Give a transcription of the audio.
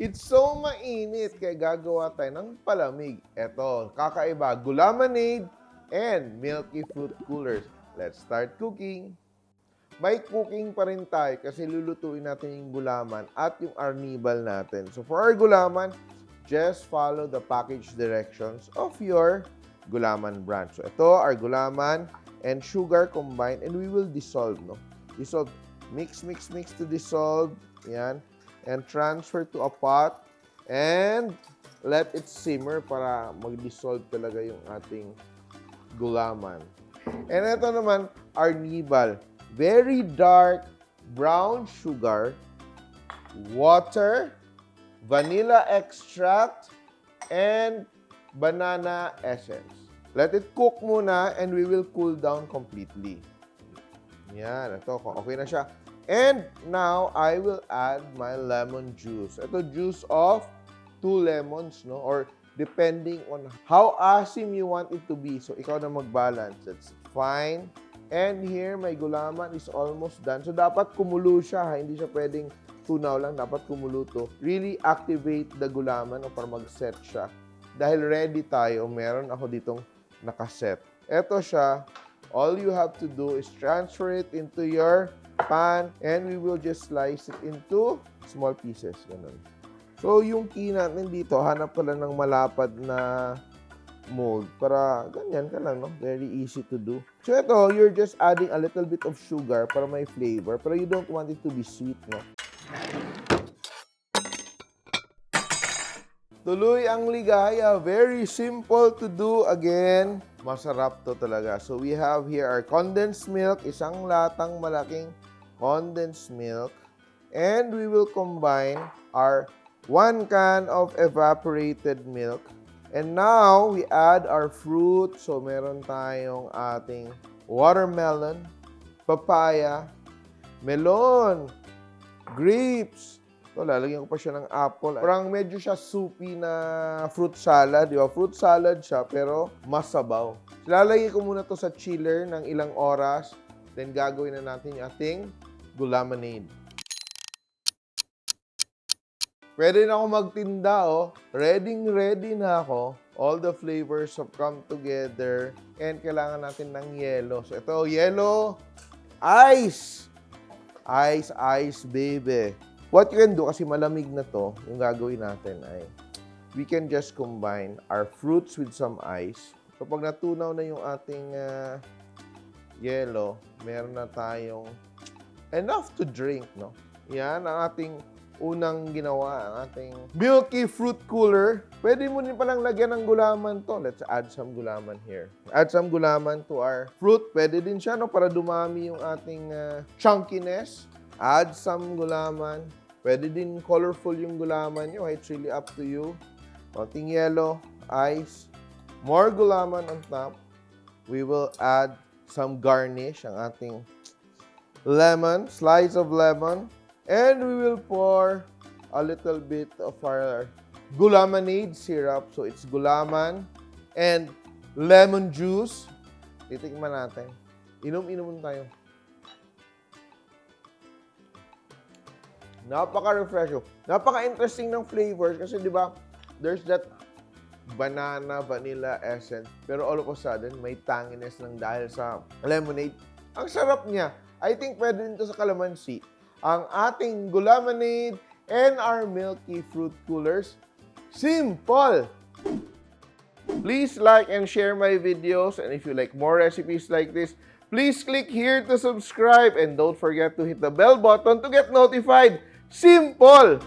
It's so mainit, kaya gagawa tayo ng palamig. Eto, kakaiba, Gulamanade and Milky Fruit Coolers. Let's start cooking. May cooking pa rin tayo kasi lulutuin natin yung gulaman at yung arnibal natin. So for our gulaman, just follow the package directions of your gulaman brand. So ito, our gulaman and sugar combined, and we will dissolve, no? Dissolve. Mix to dissolve. Yan. And transfer to a pot and let it simmer para mag-dissolve talaga yung ating gulaman. And ito naman, arnibal. Very dark brown sugar, water, vanilla extract, and banana essence. Let it cook muna and we will cool down completely. Yan, ito, okay na siya. And now, I will add my lemon juice. Ito, juice of 2 lemons, no? Or depending on how asim you want it to be. So, ikaw na mag-balance. That's fine. And here, my gulaman is almost done. So, dapat kumulo siya, ha? Hindi siya pwedeng tunaw lang. Dapat kumulo to. Really activate the gulaman o para mag-set siya. Dahil ready tayo, meron ako ditong nakaset. Ito siya. All you have to do is transfer it into your pan and we will just slice it into small pieces. Ganun. So, yung key natin dito, hanap ka lang ng malapad na mold para ganyan ka lang, no? Very easy to do. So, ito, you're just adding a little bit of sugar para may flavor, pero you don't want it to be sweet, no? Tuloy ang ligaya. Very simple to do. Again, masarap to talaga. So, we have here our condensed milk. Isang latang malaking condensed milk. And we will combine our 1 can of evaporated milk. And now, we add our fruit. So, meron tayong ating watermelon, papaya, melon, grapes. So, lalagyan ko pa siya ng apple. Parang medyo siya soupy na fruit salad. Di ba? Fruit salad siya, pero masabaw. So, lalagyan ko muna to sa chiller ng ilang oras. Then, gagawin na natin yung ating gulamanade. Pwede na ako magtinda, oh. Ready na ako. All the flavors have come together. And kailangan natin ng yelo. So, ito, yelo, ice. Ice, baby. What you can do, kasi malamig na to, yung gagawin natin ay, we can just combine our fruits with some ice. So, pag natunaw na yung ating yelo, meron na tayong enough to drink, no? Yan, ang ating unang ginawa, ang ating milky fruit cooler. Pwede mo din palang lagyan ng gulaman to. Let's add some gulaman here. Add some gulaman to our fruit. Pwede din siya, no? Para dumami yung ating chunkiness. Add some gulaman. Pwede din colorful yung gulaman nyo. It's really up to you. Konting yellow, ice, more gulaman on top. We will add some garnish, ang ating lemon, slice of lemon. And we will pour a little bit of our gulamanade syrup. So, it's gulaman and lemon juice. Titikman natin. Inom tayo. Napaka-refreshing. Napaka-interesting ng flavors kasi, di ba, there's that banana, vanilla essence. Pero all of a sudden, may tanginess lang dahil sa lemonade. Ang sarap niya. I think pwede din ito sa calamansi. Ang ating gulamanade and our milky fruit coolers. Simpol! Please like and share my videos. And if you like more recipes like this, please click here to subscribe. And don't forget to hit the bell button to get notified. Simpol!